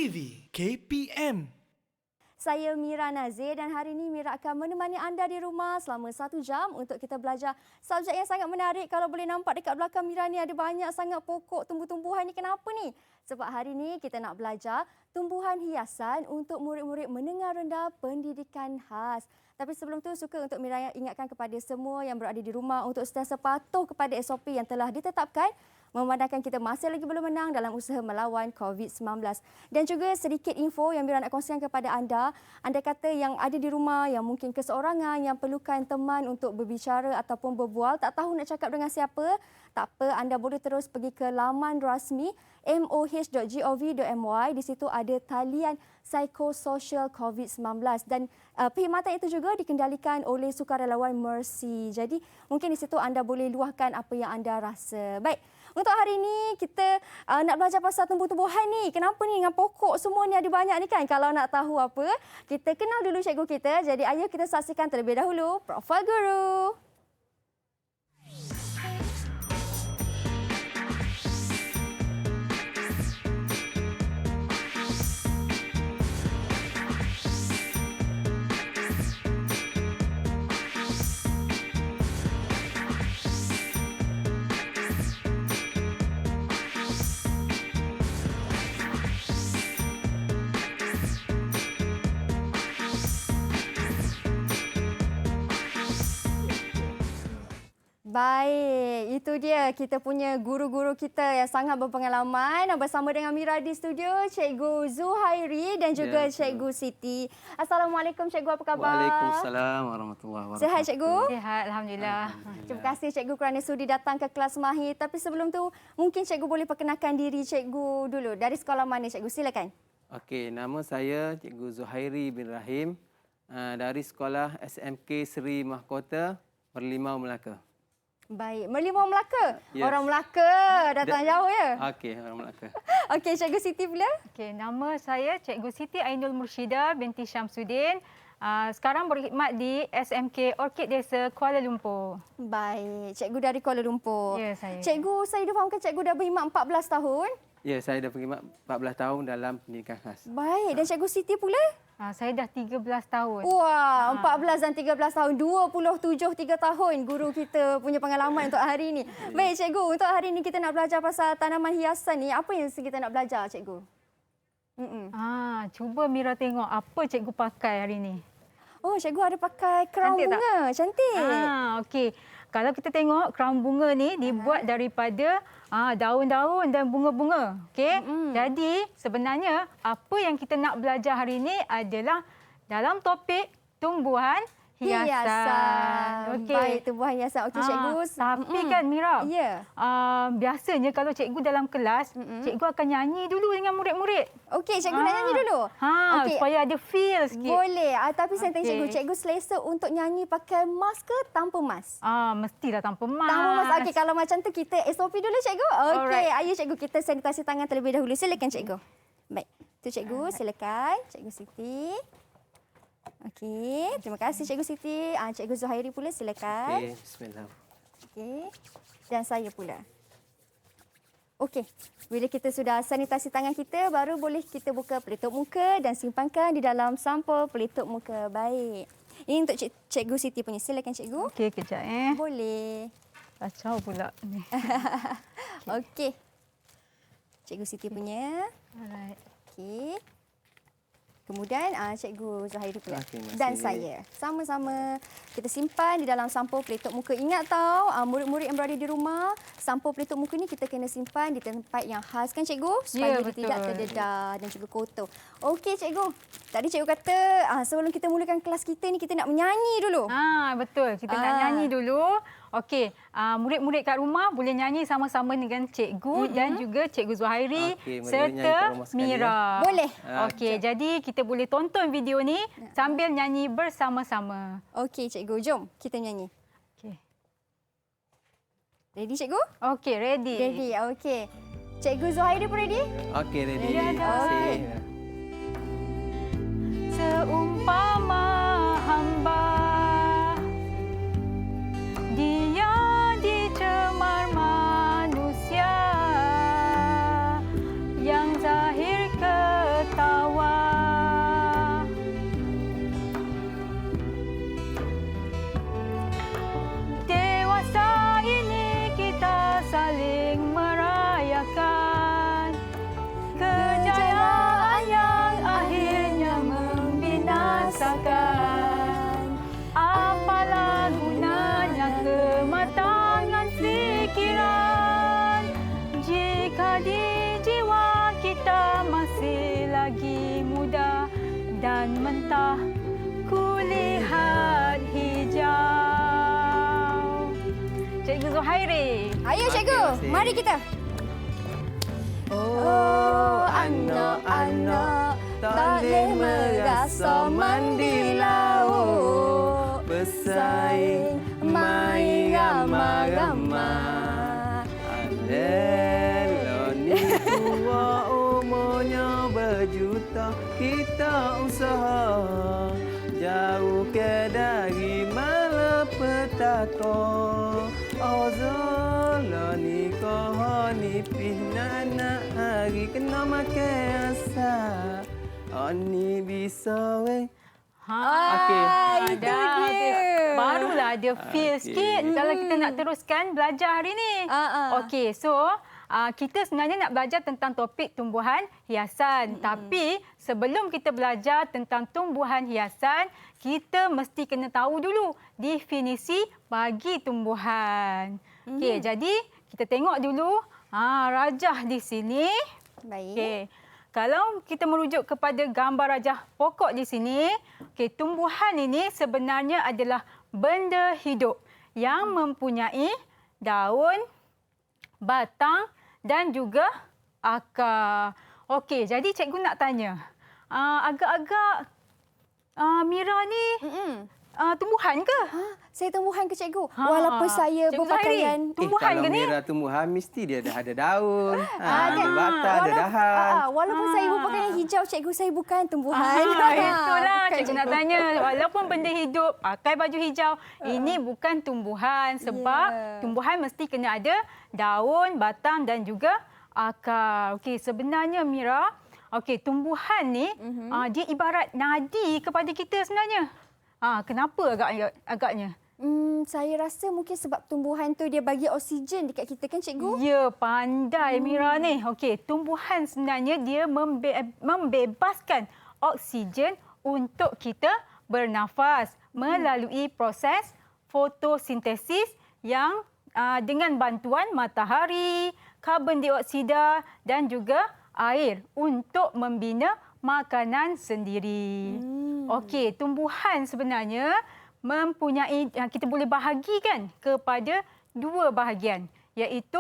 TV KPM. Saya Mira Nazir dan hari ini Mira akan menemani anda di rumah selama 1 jam untuk kita belajar subjek yang sangat menarik. Kalau boleh nampak dekat belakang Mira ni ada banyak sangat pokok tumbuh-tumbuhan ni. Kenapa ni? Sebab hari ini kita nak belajar tumbuhan hiasan untuk murid-murid menengah rendah pendidikan khas. Tapi sebelum tu suka untuk Mira ingatkan kepada semua yang berada di rumah untuk sentiasa patuh kepada SOP yang telah ditetapkan, memandangkan kita masih lagi belum menang dalam usaha melawan COVID-19. Dan juga sedikit info yang Mira nak kongsikan kepada anda. Anda kata yang ada di rumah yang mungkin keseorangan, yang perlukan teman untuk berbicara ataupun berbual, tak tahu nak cakap dengan siapa, tak apa, anda boleh terus pergi ke laman rasmi moh.gov.my. Di situ ada talian psikososial COVID-19 dan perkhidmatan itu juga dikendalikan oleh sukarelawan Mercy. Jadi mungkin di situ anda boleh luahkan apa yang anda rasa. Baik. Untuk hari ini kita nak belajar pasal tumbuh-tumbuhan ni. Kenapa ni dengan pokok semua ni ada banyak ni kan? Kalau nak tahu apa, kita kenal dulu cikgu kita. Jadi ayo kita saksikan terlebih dahulu Profil Guru. Baik, itu dia kita punya guru-guru kita yang sangat berpengalaman. Bersama dengan Mira di studio, Cikgu Zuhairi dan juga Cikgu Siti. Assalamualaikum Cikgu, apa khabar? Waalaikumsalam warahmatullahi wabarakatuh. Sihat Cikgu? Sihat, Alhamdulillah. Terima kasih Cikgu kerana sudi datang ke kelas Mahir. Tapi sebelum tu, mungkin Cikgu boleh perkenalkan diri Cikgu dulu. Dari sekolah mana Cikgu? Silakan. Okey, nama saya Cikgu Zuhairi bin Rahim dari sekolah SMK Seri Mahkota Merlimau, Melaka. Baik, Merlimau Melaka. Yes. Orang Melaka datang jauh ya? Okey, orang Melaka. Okey, Cikgu Siti pula? Okey, nama saya Cikgu Siti Ainul Murshidah binti Syamsuddin. Sekarang berkhidmat di SMK Orchid Desa Kuala Lumpur. Baik, Cikgu dari Kuala Lumpur. Ya, saya. Cikgu, saya dah fahamkan Cikgu dah berkhidmat 14 tahun. Ya, saya dah berkhidmat 14 tahun dalam pendidikan khas. Baik, dan Cikgu Siti pula? Saya dah 13 tahun. Wah, 14 dan 13 tahun. 27 3 tahun guru kita punya pengalaman untuk hari ini. Baik, Cikgu. Untuk hari ini kita nak belajar pasal tanaman hiasan ni. Apa yang kita nak belajar, Cikgu? Cuba Mira tengok apa cikgu pakai hari ini. Oh, Cikgu ada pakai crown Cantik bunga. Cantik. Okey. Kalau kita tengok crown bunga ni dibuat daripada daun-daun dan bunga-bunga. Okey. Jadi sebenarnya apa yang kita nak belajar hari ini adalah dalam topik tumbuhan hiasan. Okey. Baik, tumbuhan hiasan. Okey, Cikgu. Tapi kan Mira, Ya. biasanya kalau cikgu dalam kelas, cikgu akan nyanyi dulu dengan murid-murid. Okey, Cikgu nak nyanyi dulu. Okey. Supaya ada feel sikit. Boleh. Tapi saya tanya Cikgu, Cikgu selesa untuk nyanyi pakai mask ke tanpa mask? Mestilah tanpa mask. Tanpa mask. Okey, kalau macam tu kita SOP dulu Cikgu. Okey, Alright. ayo Cikgu kita sanitasi tangan terlebih dahulu. Silakan Cikgu. Baik. Tu Cikgu, silakan. Cikgu Siti. Okey, terima kasih Cikgu Siti. Cikgu Zuhairi pula silakan. Okey, bismillah. Okey. Dan saya pula. Okey, bila kita sudah sanitasi tangan kita, baru boleh kita buka pelitup muka dan simpankan di dalam sampul pelitup muka. Baik. Ini untuk Cikgu Siti punya. Silakan Cikgu. Okey, kejap Boleh. Kacau pula ni. Okey. Cikgu Siti punya. Alright. Okey. Kemudian Cikgu Zuhairi pula. Terima kasih. Dan saya. Sama-sama kita simpan di dalam sampul pelitup muka. Ingat tahu murid-murid yang berada di rumah, sampul pelitup muka ni kita kena simpan di tempat yang khas kan Cikgu? Supaya Ya, dia tidak betul. terdedah dan juga kotor. Okey Cikgu. Tadi Cikgu kata sebelum kita mulakan kelas kita ni kita nak menyanyi dulu. Betul. Kita nak nyanyi dulu. Okey, murid-murid kat rumah boleh nyanyi sama-sama dengan cikgu dan juga Cikgu Zuhairi Okey, mari nyanyi kat serta rumah sekali, Mira. Boleh. Okey, jadi kita boleh tonton video ni sambil nyanyi bersama-sama. Okey Cikgu, jom kita nyanyi. Okey. Ready Cikgu? Okey, ready. Ready. Okey. Cikgu Zuhairi pun ready? Okey, ready. Ya, Terima kasih. Seumpama hamba dia dicemar manusia yang zahir ketakwaan Cikgu Zuhairi. Ayo cikgu, terima kasih. mari kita. Oh, anak-anak tak boleh merasa mandi laut, bersaing main ramai-ramai. Alelo ni tua umurnya berjuta, kita usaha jauh ke dari malapetaka. Oh zola ni kau ni pihna hari kena makan asa. Ani bisa weh. Okey. Itu Dah, dia. Barulah ada feel Okey. sikit kalau kita nak teruskan belajar hari ni. Okey, so kita sebenarnya nak belajar tentang topik tumbuhan hiasan. Tapi sebelum kita belajar tentang tumbuhan hiasan, kita mesti kena tahu dulu definisi bagi tumbuhan. Okey, jadi kita tengok dulu rajah di sini. Baik. Okey. Kalau kita merujuk kepada gambar rajah pokok di sini, tumbuhan ini sebenarnya adalah benda hidup yang mempunyai daun, batang dan juga akar. Okey, jadi cikgu nak tanya, agak-agak Mira ni tumbuhan ke? Saya tumbuhan ke cikgu? Walaupun saya Cikgu berpakaian... Zahiri, tumbuhan ke kalau ni? Mira tumbuhan mesti dia ada daun, Ada. ada batang, ada dahan. Walaupun saya berpakaian hijau, cikgu, saya bukan tumbuhan. Itulah Bukan, cikgu nak tanya. Walaupun benda hidup, pakai baju hijau, ini bukan tumbuhan. Sebab tumbuhan mesti kena ada daun, batang dan juga akar. Okey, sebenarnya Mira, tumbuhan ni dia ibarat nadi kepada kita sebenarnya. Kenapa agaknya? Saya rasa mungkin sebab tumbuhan tu dia bagi oksigen dekat kita kan cikgu? Ya, pandai Mira ni. Okey, tumbuhan sebenarnya dia membebaskan oksigen untuk kita bernafas melalui proses fotosintesis yang dengan bantuan matahari, karbon dioksida dan juga air untuk membina makanan sendiri. Okey, tumbuhan sebenarnya mempunyai, kita boleh bahagikan kepada dua bahagian, iaitu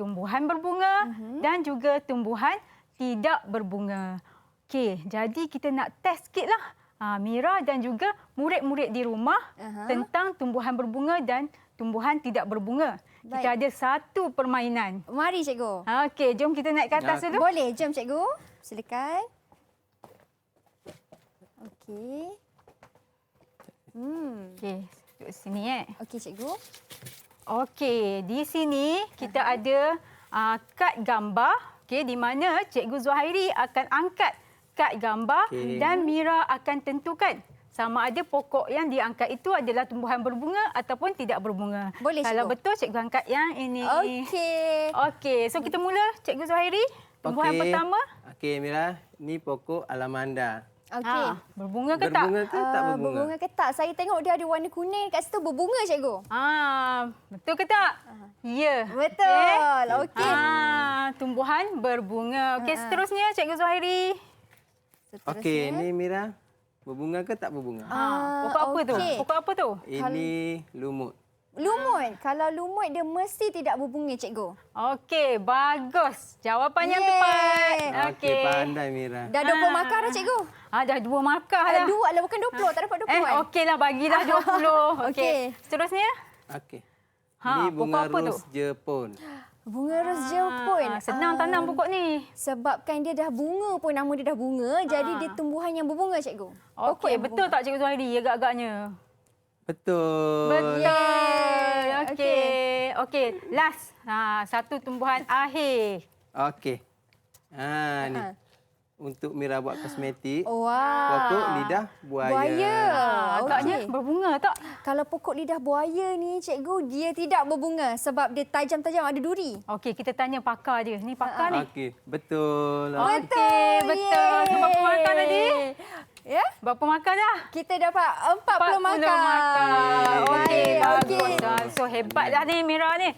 tumbuhan berbunga dan juga tumbuhan tidak berbunga. Okey, jadi kita nak test sikitlah Mira dan juga murid-murid di rumah tentang tumbuhan berbunga dan tumbuhan tidak berbunga. Baik. Kita ada satu permainan. Mari cikgu. Okey, jom kita naik ke atas dulu. Boleh, jom cikgu. Silakan. Okey. Okey, duduk sini Okey cikgu. Okey, di sini kita ada kad gambar, di mana Cikgu Zuhairi akan angkat kad gambar dan Mira akan tentukan sama ada pokok yang diangkat itu adalah tumbuhan berbunga ataupun tidak berbunga. Boleh, Kalau cikgu. betul, cikgu angkat yang ini. Okey. Okey, so kita mula Cikgu Zuhairi. Tumbuhan pertama. Okey Mira, ni pokok alamanda. Okey. Berbunga ke tak? Berbunga ke tak berbunga? Berbunga ke tak? Saya tengok dia ada warna kuning kat situ. Berbunga cikgu? Betul ke tak? Ya. Betul. Okey. Tumbuhan berbunga. Okey, seterusnya Cikgu Zuhairi. Okey, ni Mira, berbunga ke tak berbunga? Pokok apa tu? okey. Pokok apa tu? Ini lumut. Lumut. Kalau lumut dia mesti tidak berbunga cikgu. Okey, bagus. Jawapan yang Yeay. tepat. Okey, pandai Mira. Dah 20 markah dah cikgu. Dah 2 markah dah. Dua lah bukan 20. Tak dapat 20 kan? Okeylah, bagilah 20. Okey. Seterusnya? Okey. Ha, Ni pokok bunga apa tu? ros Jepun. Bunga ros Jepun. Senang tanam pokok ni. Sebabkan dia dah bunga pun, nama dia dah bunga. Jadi dia tumbuhan yang berbunga cikgu. Pokok Okey, yang betul berbunga. tak Cikgu Zuhairi agak-agaknya? Betul. Betul. Okey. Okey, last. Satu tumbuhan akhir. Okey. Ni. Untuk Mira buat kosmetik. Wow. Pokok lidah buaya. Buaya. Agaknya Okey. berbunga tak? Kalau pokok lidah buaya ni cikgu, dia tidak berbunga sebab dia tajam-tajam ada duri. Okey, kita tanya pakar dia. Ni pakar ni. Okey, betul. Okey, betul. So, berapa markah tadi? Ya? Berapa markah dah? Kita dapat 40 markah. Okey, Baik, bagus. So, hebatlah ni Mira ni.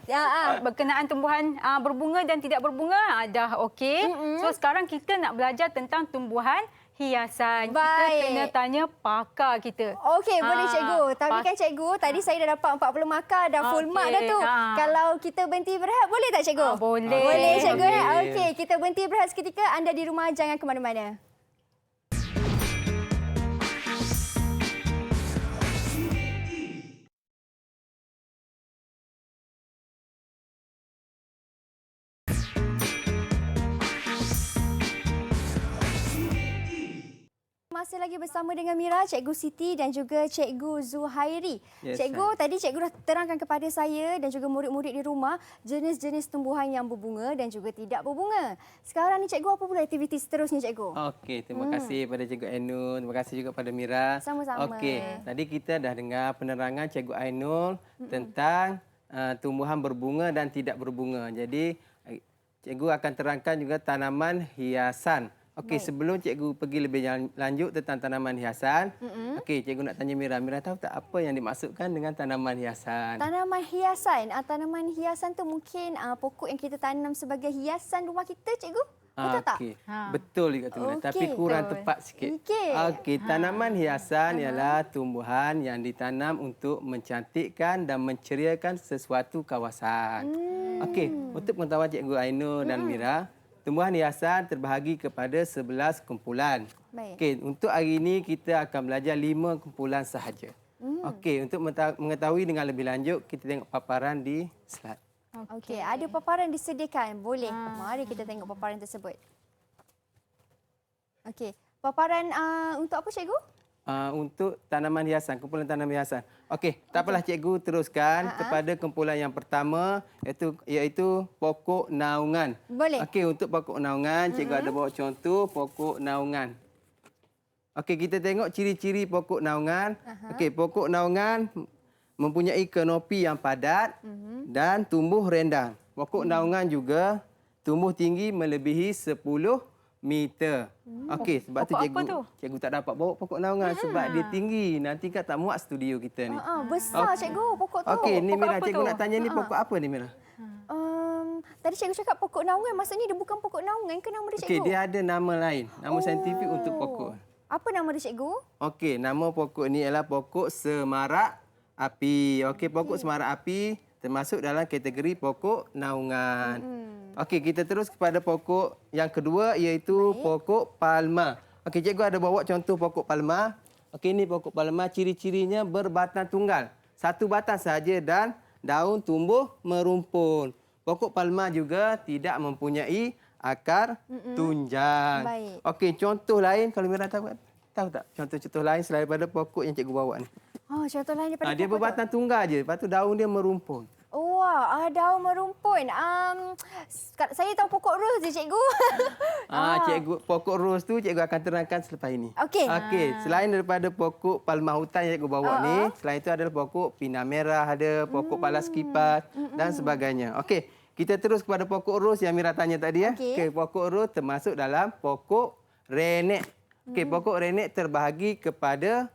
Berkenaan tumbuhan berbunga dan tidak berbunga dah okey. So, sekarang kita nak belajar tentang tumbuhan hiasan. Baik. Kita kena tanya pakar kita. Okey, boleh cikgu. Tapi kan cikgu, tadi saya dah dapat 40 markah, dah full Okey, mark dah tu. Kalau kita berhenti berehat, boleh tak cikgu? Boleh. Boleh cikgu. Okey. Okey, kita berhenti berehat seketika. Anda di rumah jangan ke mana-mana. Masih lagi bersama dengan Mira, Cikgu Siti dan juga Cikgu Zuhairi. Yes, Cikgu, tadi cikgu dah terangkan kepada saya dan juga murid-murid di rumah jenis-jenis tumbuhan yang berbunga dan juga tidak berbunga. Sekarang ni cikgu, apa pula aktiviti seterusnya cikgu? Okey, terima kasih pada Cikgu Ainul. Terima kasih juga pada Mira. Sama-sama. Okey, tadi kita dah dengar penerangan Cikgu Ainul tentang tumbuhan berbunga dan tidak berbunga. Jadi, cikgu akan terangkan juga tanaman hiasan. Okey, sebelum cikgu pergi lebih lanjut tentang tanaman hiasan, okey, cikgu nak tanya Mira. Mira tahu tak apa yang dimaksudkan dengan tanaman hiasan? Tanaman hiasan tu mungkin pokok yang kita tanam sebagai hiasan rumah kita, cikgu? Betul tak? Okey. Betul juga tu. Okey, Tapi kurang betul. tepat sikit. Okey. Okey, tanaman hiasan ialah tumbuhan yang ditanam untuk mencantikkan dan menceriakan sesuatu kawasan. Okey, untuk pengetahuan Cikgu Ainul dan Mira, tumbuhan hiasan terbahagi kepada 11 kumpulan. Baik. Okey, untuk hari ini kita akan belajar 5 kumpulan sahaja. Okey, untuk mengetahui dengan lebih lanjut, kita tengok paparan di slide. Okey, ada paparan disediakan. Boleh. Mari kita tengok paparan tersebut. Okey, paparan untuk apa cikgu? Untuk tanaman hiasan, kumpulan tanaman hiasan. Okey, tak apalah cikgu teruskan kepada kumpulan yang pertama iaitu pokok naungan. Boleh. Okey, untuk pokok naungan, cikgu ada bawa contoh pokok naungan. Okey, kita tengok ciri-ciri pokok naungan. Okey, pokok naungan mempunyai kanopi yang padat dan tumbuh rendang. Pokok naungan juga tumbuh tinggi melebihi 10 meter. Okey, sebab tu Pokok cikgu apa tu? cikgu tak dapat bawa pokok naungan sebab dia tinggi. Nanti kan tak muat studio kita ni. Besar cikgu pokok tu. Okey, ni Pokok Mira, apa cikgu tu? nak tanya ni pokok apa ni Mira? Tadi cikgu cakap pokok naungan, maksudnya dia bukan pokok naungan ke nama dia cikgu? Okey, dia ada nama lain, nama saintifik untuk pokok. Apa nama dia cikgu? Okey, nama pokok ni ialah pokok semarak api. Okey, pokok semarak api termasuk dalam kategori pokok naungan. Okey, kita terus kepada pokok yang kedua iaitu pokok palma. Okey, cikgu ada bawa contoh pokok palma. Okey, ini pokok palma, ciri-cirinya berbatang tunggal. Satu batang sahaja dan daun tumbuh merumpun. Pokok palma juga tidak mempunyai akar tunjang. Baik. Okey, contoh lain kalau Mira tahu tak? Contoh-contoh lain selain daripada pokok yang cikgu bawa ni. Oh, contoh lain daripada Dia pokok berbatang tunggal je, lepas tu daun dia merumpun. Wah, daun merumpun. Saya tahu pokok ros je cikgu. Cikgu pokok ros tu cikgu akan terangkan selepas ini. Okey. Okey, selain daripada pokok palma hutan yang cikgu bawa ni, selain itu adalah pokok pinang merah, ada pokok palas kipas dan sebagainya. Okey, kita terus kepada pokok ros yang Mira tanya tadi ya. Okey. Okey, pokok ros termasuk dalam pokok renek. Okey, pokok renek terbahagi kepada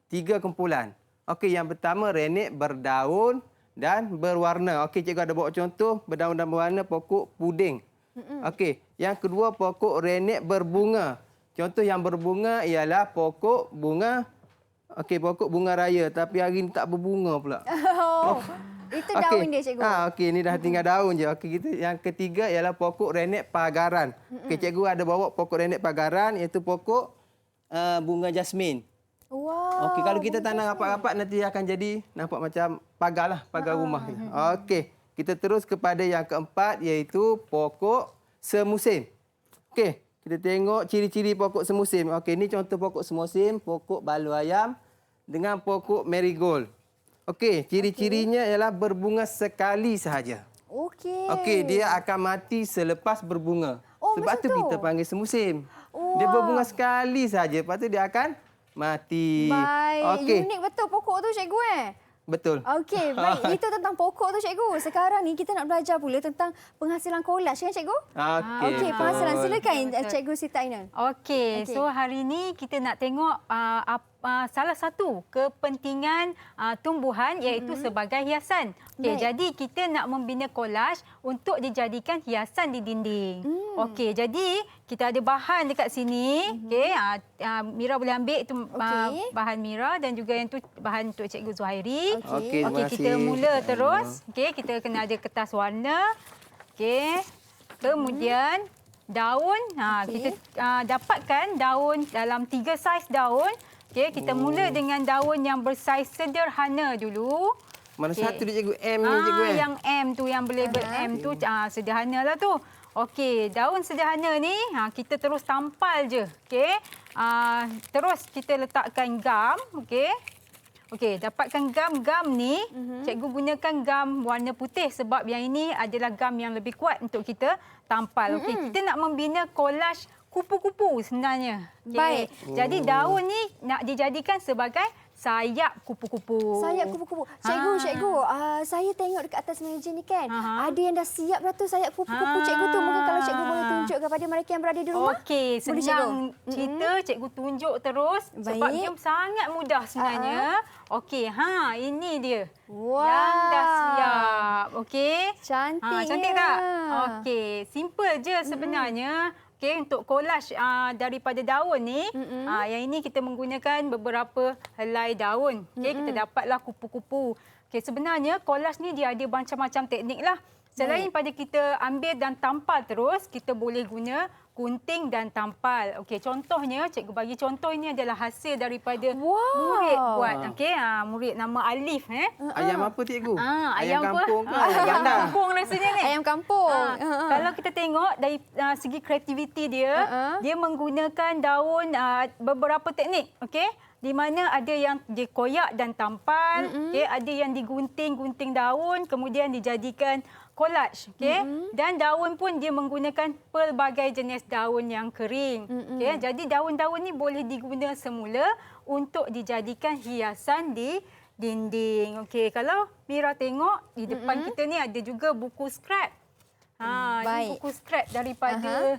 3 kumpulan. Okey, yang pertama renek berdaun dan berwarna. Okey, cikgu ada bawa contoh berdaun dan berwarna pokok puding. Okey, yang kedua pokok renek berbunga. Contoh yang berbunga ialah pokok bunga. Okey, pokok bunga raya tapi hari ni tak berbunga pula. Itu daun dia cikgu. Okey, ni dah tinggal daun je. Okey, kita yang ketiga ialah pokok renek pagaran. Okey, cikgu ada bawa pokok renek pagaran iaitu pokok bunga jasmin. Wow. Okey, kalau kita tanam rapat-rapat nanti akan jadi nampak macam pagar lah, pagar rumah. Okey, kita terus kepada yang keempat iaitu pokok semusim. Okey, kita tengok ciri-ciri pokok semusim. Okey, ini contoh pokok semusim, pokok balu ayam dengan pokok marigold. Okey, ciri-cirinya ialah berbunga sekali sahaja. Okey. Okey, dia akan mati selepas berbunga. Oh, Sebab macam tu tu? kita panggil semusim. Dia Wah. berbunga sekali sahaja, lepas tu dia akan mati. Baik, Okey, unik betul pokok tu cikgu betul. Okey, baik. Itu tentang pokok tu cikgu. Sekarang ni kita nak belajar pula tentang penghasilan kolaj kan cikgu? Okey, betul. penghasilan. Silakan cikgu Siti Ainul. Okey, so hari ni kita nak tengok apa salah satu kepentingan tumbuhan iaitu sebagai hiasan. Okey, Baik. jadi kita nak membina kolaj untuk dijadikan hiasan di dinding. Okey, jadi kita ada bahan dekat sini. Okey, Mira boleh ambil tu Okey. bahan Mira dan juga yang tu bahan untuk Cikgu Zuhairi. Okey. Okey, terima Okey, kita kasih. mula terus. Okey, kita kena ada kertas warna. Okey. Kemudian daun. Okey. Kita dapatkan daun dalam 3 saiz daun. Okey, kita mula dengan daun yang bersaiz sederhana dulu. Mana Okey. satu dia cikgu? M ni cikgu Yang M tu, yang berlabel M tu sederhanalah tu. Okey, daun sederhana ni kita terus tampal je. Okey. Terus kita letakkan gam, okey. Okey, dapatkan gam ni, cikgu gunakan gam warna putih sebab yang ini adalah gam yang lebih kuat untuk kita tampal. Okey, kita nak membina kolaj kupu-kupu sebenarnya. Okey. Baik. Jadi daun ni nak dijadikan sebagai sayap kupu-kupu. Sayap kupu-kupu. Cikgu, saya tengok dekat atas meja ni kan. Aha. Ada yang dah siap dah tu sayap kupu-kupu cikgu tu. Mungkin kalau cikgu boleh tunjuk kepada mereka yang berada di rumah. Okey, Boleh, senang cerita, cikgu tunjuk terus sebab Baik. dia sangat mudah sebenarnya. Okey, ini dia. Wah. Yang dah siap. Okey. Cantik. Cantik tak? Okey, simple je sebenarnya. Okey, untuk kolaj daripada daun ni, yang ini kita menggunakan beberapa helai daun. Okey, kita dapatlah kupu-kupu. Okey, sebenarnya kolaj ni dia ada macam-macam teknik lah. Selain pada kita ambil dan tampal terus, kita boleh guna gunting dan tampal. Okey, contohnya, cikgu bagi contoh ini adalah hasil daripada murid buat. Okey, murid nama Alif. Ayam apa cikgu? Ayam apa? kampung ke? Ayam Bandar? kampung rasanya ni. Ayam kampung. Kalau kita tengok dari segi kreativiti dia, dia menggunakan daun beberapa teknik, okey? Di mana ada yang dikoyak dan tampal, okey, ada yang digunting daun kemudian dijadikan kolaj, okey? Dan daun pun dia menggunakan pelbagai jenis daun yang kering. Okey, jadi daun-daun ni boleh diguna semula untuk dijadikan hiasan di dinding. Okey, kalau Mira tengok di depan kita ni ada juga buku scrap. Ini Baik. buku scrap daripada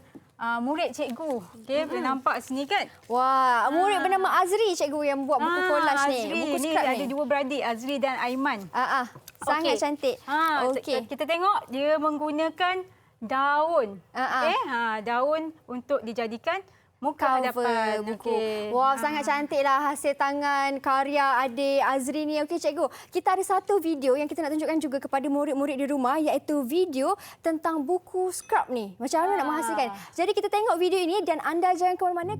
murid cikgu. Okey, boleh nampak sini kan? Wah, murid bernama Azri cikgu yang buat buku kolaj ni. Azri Buku ni scrap ada ni. dua beradik, Azri dan Aiman. Sangat Okey. cantik. Okey. Kita tengok dia menggunakan daun. Okey, daun untuk dijadikan muka Cover hadapan. buku. Okey. Wah, sangat cantiklah hasil tangan karya adik Azri ni. Okey cikgu, kita ada satu video yang kita nak tunjukkan juga kepada murid-murid di rumah iaitu video tentang buku scrap ni. Macam mana nak menghasilkan. Jadi kita tengok video ini dan anda jangan ke mana-mana.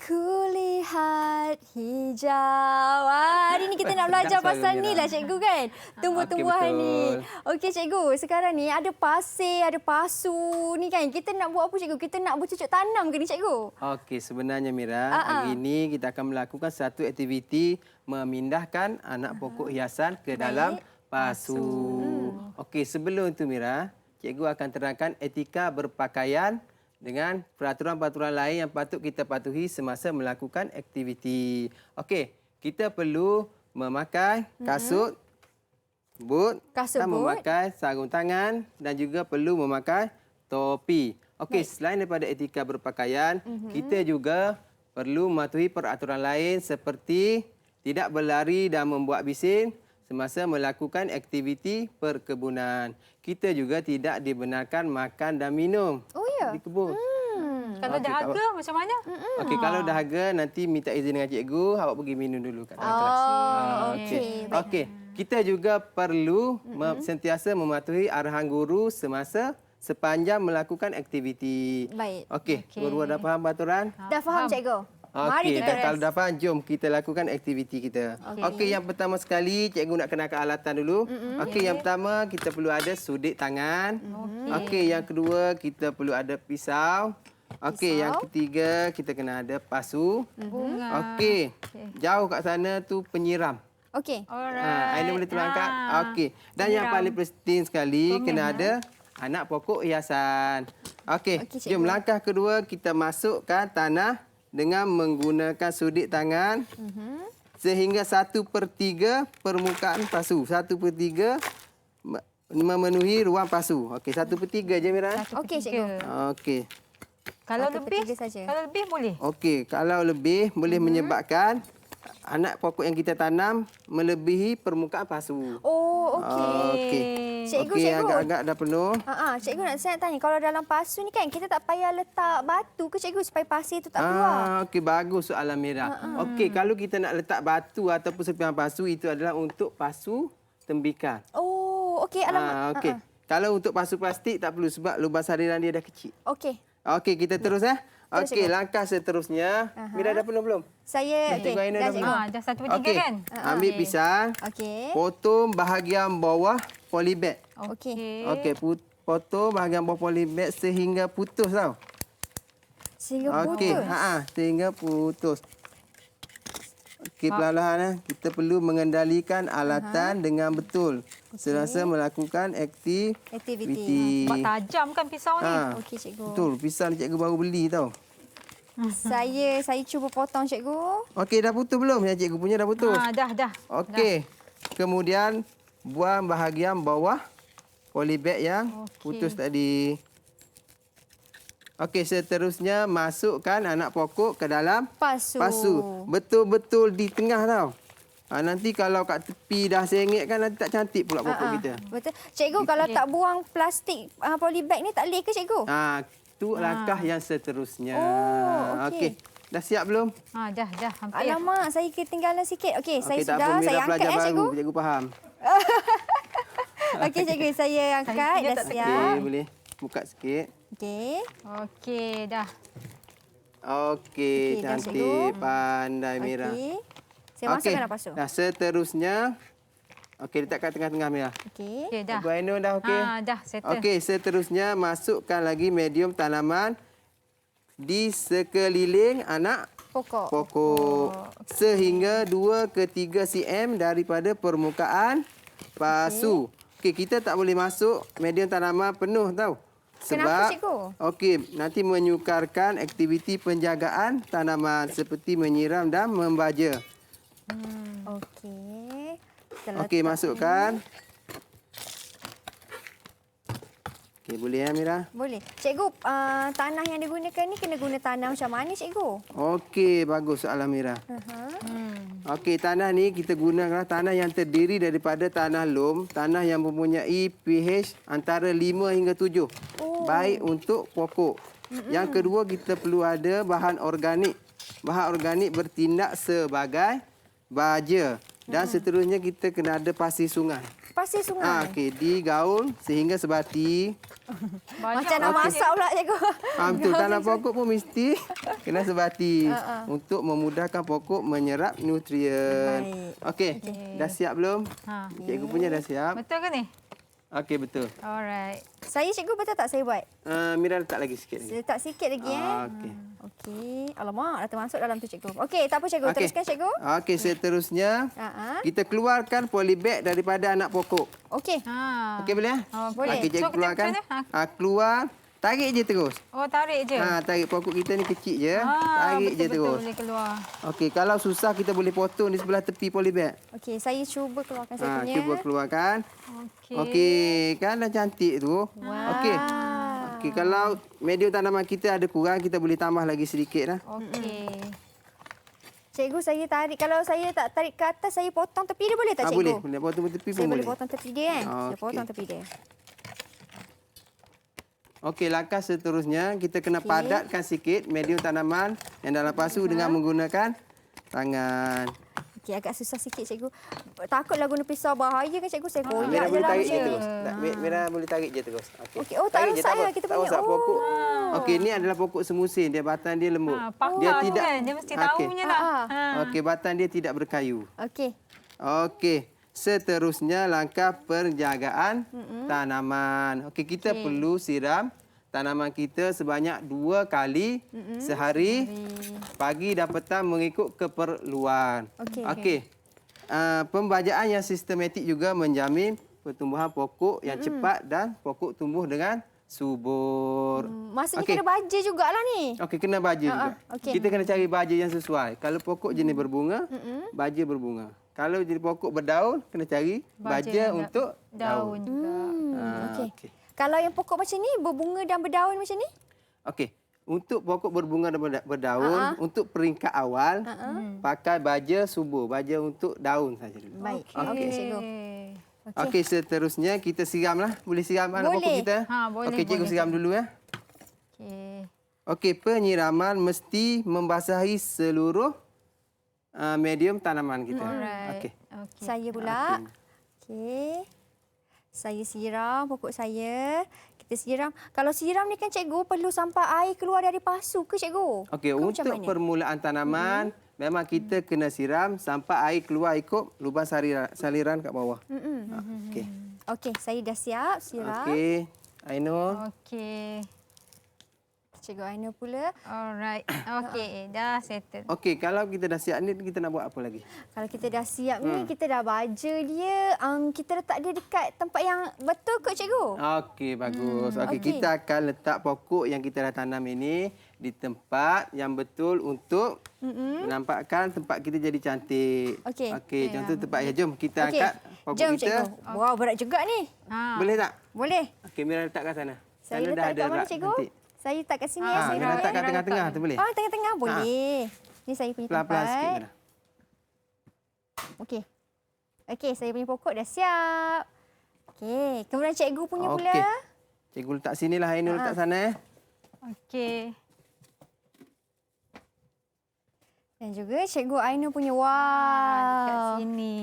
Kulihat hijau. Hari ni kita nak belajar Sedap pasal suara ni Mira. lah cikgu kan. Tumbuh-tumbuhan Okey, ni. betul. Okey cikgu, sekarang ni ada pasir, ada pasu ni kan. Kita nak buat apa cikgu? Kita nak bercucuk tanam ke ni cikgu? Okey, sebenarnya Mira, hari ini kita akan melakukan satu aktiviti memindahkan anak pokok hiasan ke dalam pasu. Okey, sebelum itu Mira, cikgu akan terangkan etika berpakaian dengan peraturan-peraturan lain yang patut kita patuhi semasa melakukan aktiviti. Okey, kita perlu memakai kasut, boot, Kasut dan boot. memakai sarung tangan dan juga perlu memakai topi. Okey, selain daripada etika berpakaian, kita juga perlu mematuhi peraturan lain seperti tidak berlari dan membuat bising semasa melakukan aktiviti perkebunan. Kita juga tidak dibenarkan makan dan minum Oh ya. di kebun. Kalau Okey, dahaga macam mana? Okey, kalau dahaga nanti minta izin dengan cikgu, awak pergi minum dulu kat dalam kelas. Okey. Okey, kita juga perlu sentiasa mematuhi arahan guru semasa sepanjang melakukan aktiviti. Baik. Okey, guru dah faham peraturan? Dah faham cikgu? Mari Okey, kita dan kalau dah faham, jom kita lakukan aktiviti kita. Okey, yang pertama sekali, cikgu nak kenalkan alatan dulu. Okey, yang pertama kita perlu ada sudik tangan. Okey, yang kedua kita perlu ada pisau. Okey, yang ketiga kita kena ada pasu. Okey, jauh kat sana tu penyiram. Okey. Aina boleh tolong angkat? Okey. Dan yang paling penting sekali kena ada anak pokok hiasan. Okey, Okey, cikgu. jom langkah kedua kita masukkan tanah dengan menggunakan sudik tangan sehingga 1/3 permukaan pasu. 1/3 memenuhi ruang pasu. Okey, 1/3 je Mira. Okey cikgu. Okey. Kalau 1/3 lebih saja. Kalau lebih boleh. Okey, kalau lebih boleh menyebabkan anak pokok yang kita tanam melebihi permukaan pasu. Oh, okey. Okey. Cikgu, Okey, cikgu. agak-agak dah penuh. Cikgu saya nak tanya, kalau dalam pasu ni kan kita tak payah letak batu ke cikgu supaya pasir tu tak keluar? Okey, bagus soalan Mira. Okey, kalau kita nak letak batu ataupun serpihan pasu, itu adalah untuk pasu tembikan. Oh, okey. Alamak. Okey. Kalau untuk pasu plastik tak perlu sebab lubang saliran dia dah kecil. Okey. Okey, kita terus Terus, Okey, cikgu. langkah seterusnya. Mira dah penuh belum? Saya, okey. Cikgu Aina Dah dah cikgu. Dah 1/3 Okey. kan? Ambil pisang, Okey. potong bahagian bawah polybag. Okey. Okey, potong bahagian bawah polybag sehingga putus tau. Sehingga Okey, putus. sehingga putus. Okey, perlahan-lahan kita perlu mengendalikan alatan dengan betul semasa melakukan aktiviti. Sebab tajam kan pisau ni. Okey, cikgu. Betul, pisang cikgu baru beli tau. Saya cuba potong cikgu. Okey, dah putus belum? Yang cikgu punya dah putus. Dah. Okey. Kemudian buang bahagian bawah polybag yang putus tadi. Okey, seterusnya masukkan anak pokok ke dalam pasu. Betul-betul di tengah tau. Nanti kalau kat tepi dah sengit kan nanti tak cantik pula pokok kita. Betul. Cikgu, kalau tak buang plastik polybag ni tak boleh ke cikgu? Tu langkah yang seterusnya. Oh, okey. Dah siap belum? Dah hampir. Alamak, saya ketinggalan sikit. Okey, saya Okey, tak sudah. apa, Mira Saya angkat pelajar cikgu. baru. Cikgu faham. Okey, cikgu. Saya angkat. punya Dah tak siap. Okey, boleh buka sikit. Okey. Okey, dah. Okey, Okey, dah, cantik. cikgu. Pandai Mira. Okey. Saya masukkan dalam pasu. Nah, seterusnya okey, letak kat tengah-tengah Mira. Okey. Okey, dah. Ibu Ainul dah okey? Dah, settle. Okey, seterusnya masukkan lagi medium tanaman di sekeliling anak pokok sehingga 2 ke 3 cm daripada permukaan pasu. Okey, kita tak boleh masuk medium tanaman penuh tau. Kenapa, Sebab cikgu? okey, nanti menyukarkan aktiviti penjagaan tanaman seperti menyiram dan membaja. Okey. Okey, masukkan. Okey, boleh ya Mira? Boleh. Cikgu, tanah yang digunakan ni kena guna tanah macam mana cikgu? Okey, bagus soalan Mira. Okey, tanah ni kita gunakan tanah yang terdiri daripada tanah lom, tanah yang mempunyai pH antara 5 hingga 7. Baik untuk pokok. Yang kedua, kita perlu ada bahan organik. Bahan organik bertindak sebagai baja. Dan seterusnya kita kena ada pasir sungai. pasir sungai. Okey, digaul sehingga sebati. Macam nak masak pula cikgu. Betul, tanam pokok pun mesti kena sebati untuk memudahkan pokok menyerap nutrien. Baik. Okey, dah siap belum? Ha. Cikgu punya dah siap. Betul ke ni? Okey, betul. Alright. Saya cikgu betul tak saya buat? Mira letak lagi sikit lagi. Letak sikit lagi Okey. Okey. Alamak, dah termasuk dalam tu cikgu. Okey, tak apa cikgu. Teruskan cikgu. Okey, seterusnya Ha. kita keluarkan polybag daripada anak pokok. Okey. Ha. Okey boleh? Boleh. Okey, cikgu So, kita keluarkan. macam mana? Keluar, tarik je terus. Oh, tarik je. Tarik pokok kita ni kecil je. Tarik je betul-betul terus. boleh keluar. Okey, kalau susah kita boleh potong di sebelah tepi polybag. Okey, saya cuba keluarkan saya punya. Cuba keluarkan. Okey. Okey, kan dah cantik tu. Okey. Okey, kalau medium tanaman kita ada kurang, kita boleh tambah lagi sedikit lah. Okey. Cikgu, saya tarik. Kalau saya tak tarik ke atas, saya potong tepi dia boleh tak cikgu? Boleh, boleh potong tepi Saya pun boleh boleh. potong tepi dia kan? Saya Okey. potong tepi dia. Okey, langkah seterusnya kita kena padatkan sikit medium tanaman yang dalam pasu dengan menggunakan tangan. Okey, agak susah sikit cikgu. Takutlah guna pisau bahaya kan cikgu? Saya Mira koyak je boleh lah. tarik je macam. terus. Mira boleh tarik je terus. Okey, oh, tak Tarik je, rosak apa. ya kita Tak punya. rosak Oh. pokok. Okey, ni adalah pokok semusim. Dia batang dia lembut. Pakar Dia tu tidak kan. Dia mesti tahu Okey. punya lah. Okey, batang dia tidak berkayu. Okey. Okey, seterusnya langkah penjagaan tanaman. Okey, kita perlu siram tanaman kita sebanyak 2 kali sehari, pagi dan petang mengikut keperluan. Okey. Okey. Pembajaan yang sistematik juga menjamin pertumbuhan pokok yang cepat dan pokok tumbuh dengan subur. Maksudnya Okey. kena baja jugalah ni. Okey, kena baja juga. okey. Kita kena cari baja yang sesuai. Kalau pokok jenis berbunga, baja berbunga. Kalau jenis pokok berdaun, kena cari baja yang untuk Daun juga. Okey. Okey. Kalau yang pokok macam ni, berbunga dan berdaun macam ni? Okey. Untuk pokok berbunga dan berdaun, untuk peringkat awal, pakai baja subur. Baja untuk daun saja dulu. Baik. Okey, cikgu. Okey, seterusnya kita siramlah. Boleh siram anak pokok Boleh. kita? Boleh, Okey, cikgu boleh. siram dulu ya. Okey. Okey, penyiraman mesti membasahi seluruh medium tanaman kita. Alright. Okey. Okey. Saya pula. Okey. Saya siram pokok saya. Kita siram. Kalau siram ni kan cikgu perlu sampai air keluar dari pasu ke cikgu? Okey, Ke macam untuk mana? permulaan tanaman, memang kita kena siram sampai air keluar ikut lubang saliran kat bawah. Okey. Okey, saya dah siap siram. Okey, Ainul. Okey. Cikgu Aina pula. Alright. Okey, dah settle. Okey, kalau kita dah siap ni, kita nak buat apa lagi? Kalau kita dah siap ni, kita dah baja dia. Kita letak dia dekat tempat yang betul kot cikgu? Okey, bagus. Okey, okey. kita akan letak pokok yang kita dah tanam ini di tempat yang betul untuk menampakkan tempat kita jadi cantik. Okey. Okey, contoh tempat ya. Jom kita Okey. angkat pokok Jom kita. cikgu. Wow, berat juga ni. Boleh tak? Boleh. Okey, Mira letak kat sana. Saya Sana letak kat mana rak cikgu? cantik. Saya letak kat sini ya. Saya Mira letak kat Mira tengah-tengah letak tu boleh? tengah-tengah boleh. Ni saya punya Pelan-pelan sikit, tempat. Mira. Okey. Okey, saya punya pokok dah siap. Okey, kemudian cikgu punya pula. Okey. Cikgu letak sinilah, Ainul letak sana. Okey. Dan juga cikgu Aina punya. Dekat Wow. sini.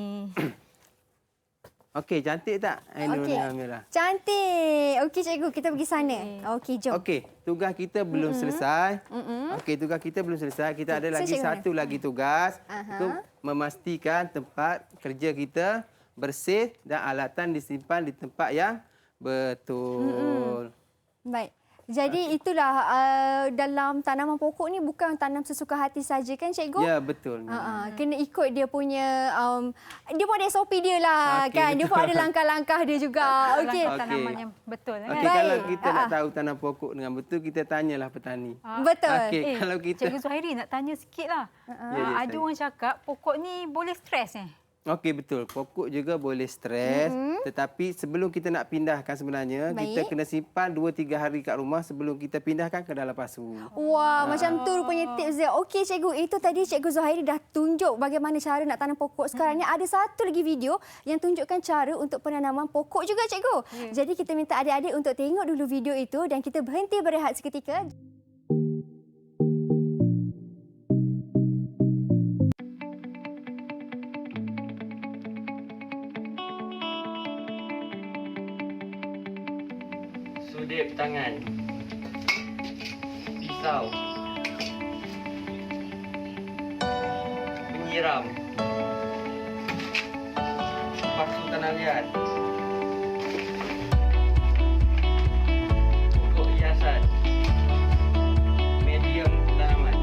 Okey, cantik tak Ainul Okey. dengan Mira? Cantik. Okey cikgu, kita pergi sana. Okey, jom. Okey, tugas kita belum selesai. Okey, tugas kita belum selesai. Kita ada So, lagi cikgu satu lagi tugas untuk memastikan tempat kerja kita bersih dan alatan disimpan di tempat yang betul. Baik. Jadi itulah dalam tanaman pokok ni bukan tanam sesuka hati saja kan cikgu? Ya, betul. Kena ikut dia punya dia pun ada SOP dia lah Okey, kan. Dia pun betul. ada langkah-langkah dia juga. Okey. Okey. Tanaman yang betul. Okey, Kan? kalau Baik. kita nak tahu tanam pokok dengan betul, kita tanyalah petani. Betul. Okey, kalau kita... Cikgu Zuhairi nak tanya sikit lah. Ya, Ada saya. orang cakap pokok ni boleh stres Okey, betul. Pokok juga boleh stres. Tetapi sebelum kita nak pindahkan sebenarnya, kita Baik. kena simpan 2-3 hari kat rumah sebelum kita pindahkan ke dalam pasu. Wah, macam tu rupanya tips dia. Okey cikgu, itu tadi Cikgu Zuhairi dah tunjuk bagaimana cara nak tanam pokok. Sekarang ni ada satu lagi video yang tunjukkan cara untuk penanaman pokok juga cikgu. Jadi kita minta adik-adik untuk tengok dulu video itu dan kita berhenti berehat seketika. Tudip tangan. Pisau. Penyiram. Paku tanah liat. Pokok hiasan. Medium tanaman.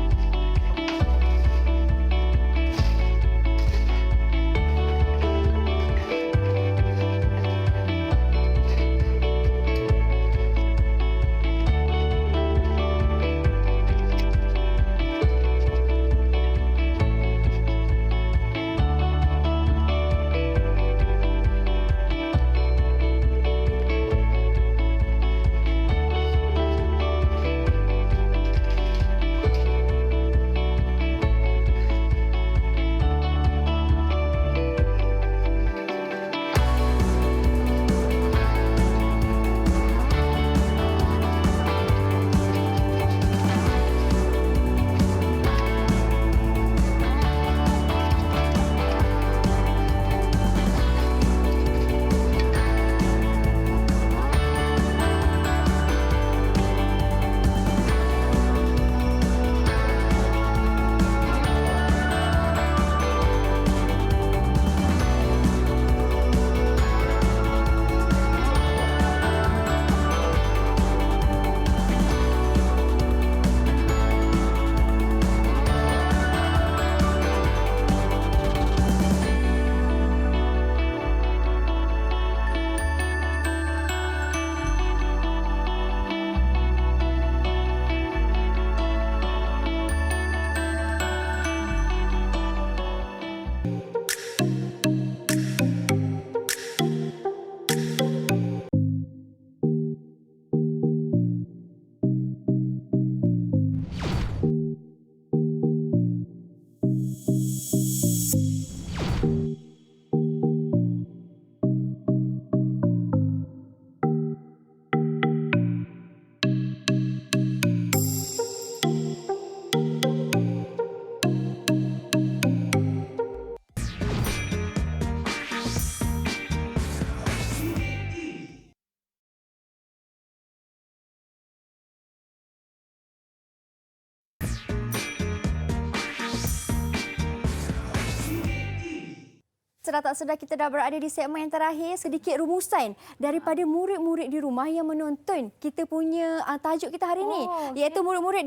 Sedar tak sedar kita dah berada di segmen yang terakhir, sedikit rumusan daripada murid-murid di rumah yang menonton kita punya tajuk kita hari ini, iaitu murid-murid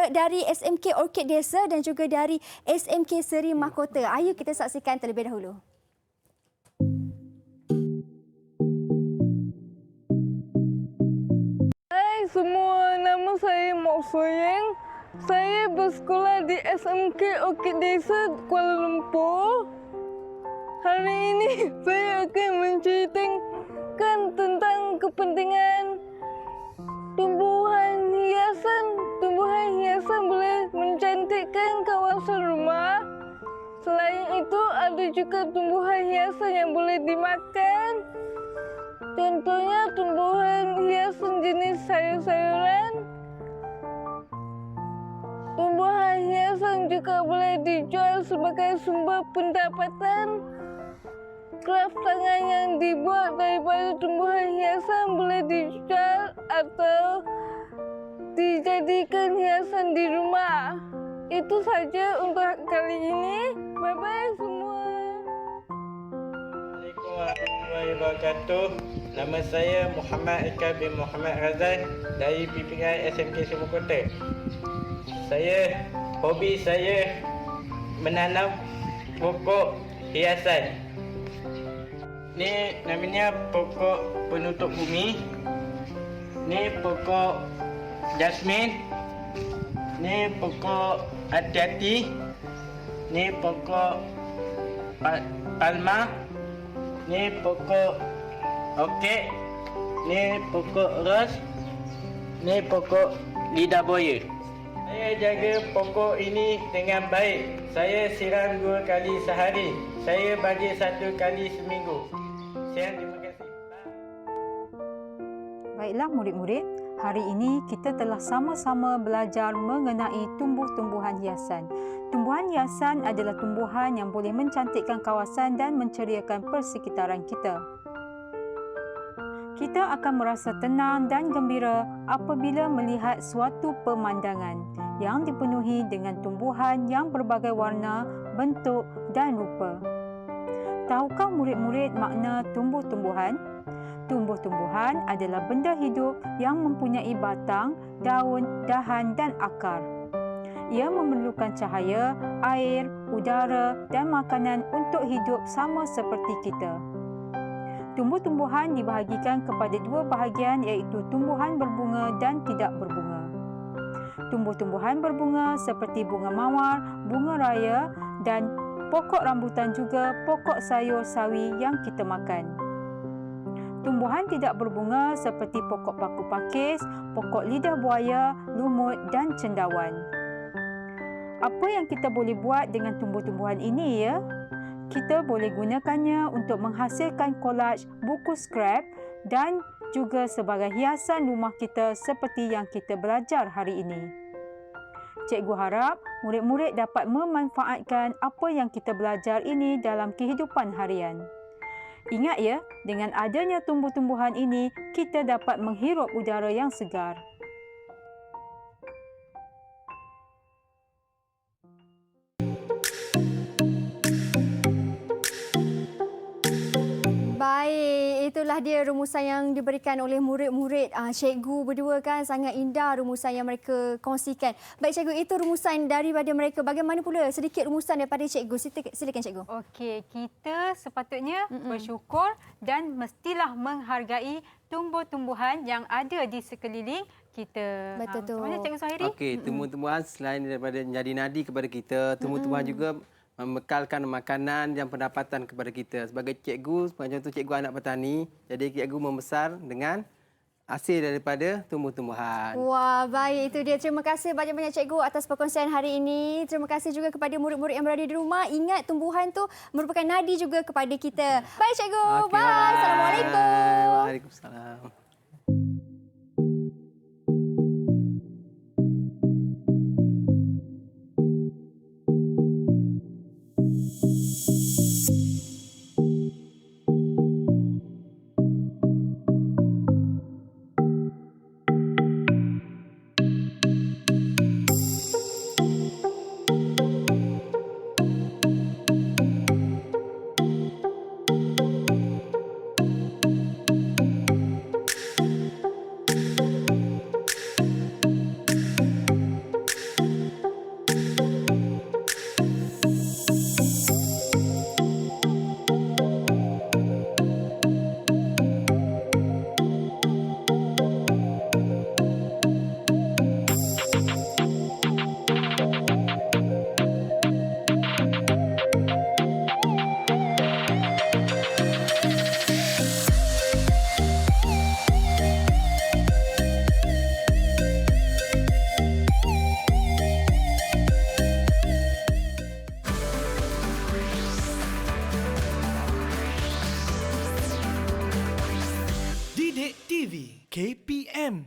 dari SMK Orchid Desa dan juga dari SMK Seri Mahkota. Ayo kita saksikan terlebih dahulu. Hai semua, nama saya Mak Soyeng. Saya bersekolah di SMK Orchid Desa, Kuala Lumpur. Hari ini saya akan menceritakan tentang kepentingan tumbuhan hiasan. Tumbuhan hiasan boleh mencantikkan kawasan rumah. Selain itu, ada juga tumbuhan hiasan yang boleh dimakan. Contohnya tumbuhan hiasan jenis sayur-sayuran. Tumbuhan hiasan juga boleh dijual sebagai sumber pendapatan. Kraft tangan yang dibuat daripada tumbuhan hiasan boleh dijual atau dijadikan hiasan di rumah. Itu saja untuk kali ini. Bye-bye semua. Assalamualaikum warahmatullahi wabarakatuh. Nama saya Muhammad Eka bin Muhammad Razan dari PPI SMK Semua Kota. Hobi saya menanam pokok hiasan. Ni namanya pokok penutup bumi. Ni pokok jasmin. Ni pokok hati-hati. Ni pokok palma. Ni pokok orkid. Ni pokok ros. Ni pokok lidah buaya. Saya jaga pokok ini dengan baik. Saya siram 2 kali sehari. Saya bagi 1 kali seminggu. Sekian, terima kasih. Baiklah murid-murid, hari ini kita telah sama-sama belajar mengenai tumbuh-tumbuhan hiasan. Tumbuhan hiasan adalah tumbuhan yang boleh mencantikkan kawasan dan menceriakan persekitaran kita. Kita akan merasa tenang dan gembira apabila melihat suatu pemandangan yang dipenuhi dengan tumbuhan yang berbagai warna, bentuk dan rupa. Tahukah murid-murid makna tumbuh-tumbuhan? Tumbuh-tumbuhan adalah benda hidup yang mempunyai batang, daun, dahan dan akar. Ia memerlukan cahaya, air, udara dan makanan untuk hidup sama seperti kita. Tumbuh-tumbuhan dibahagikan kepada dua bahagian iaitu tumbuhan berbunga dan tidak berbunga. Tumbuh-tumbuhan berbunga seperti bunga mawar, bunga raya dan pokok rambutan juga pokok sayur sawi yang kita makan. Tumbuhan tidak berbunga seperti pokok paku pakis, pokok lidah buaya, lumut dan cendawan. Apa yang kita boleh buat dengan tumbuh-tumbuhan ini ya? Kita boleh gunakannya untuk menghasilkan kolaj, buku scrap dan juga sebagai hiasan rumah kita seperti yang kita belajar hari ini. Cikgu harap murid-murid dapat memanfaatkan apa yang kita belajar ini dalam kehidupan harian. Ingat ya, dengan adanya tumbuh-tumbuhan ini, kita dapat menghirup udara yang segar. Baik, itulah dia rumusan yang diberikan oleh murid-murid cikgu berdua kan. Sangat indah rumusan yang mereka kongsikan. Baik cikgu, itu rumusan daripada mereka. Bagaimana pula sedikit rumusan daripada cikgu? Silakan cikgu. Okey, kita sepatutnya bersyukur dan mestilah menghargai tumbuh-tumbuhan yang ada di sekeliling kita. Betul tu. Macam mana Cikgu Suhairi? Okey, tumbuh-tumbuhan selain daripada menjadi nadi kepada kita, tumbuh-tumbuhan juga membekalkan makanan dan pendapatan kepada kita. Sebagai cikgu, contoh cikgu anak petani, jadi cikgu membesar dengan hasil daripada tumbuh-tumbuhan. Wah, baik. Itu dia. Terima kasih banyak-banyak cikgu atas perkongsian hari ini. Terima kasih juga kepada murid-murid yang berada di rumah. Ingat, tumbuhan tu merupakan nadi juga kepada kita. Baik cikgu. Okey, Bye. Assalamualaikum. Waalaikumsalam.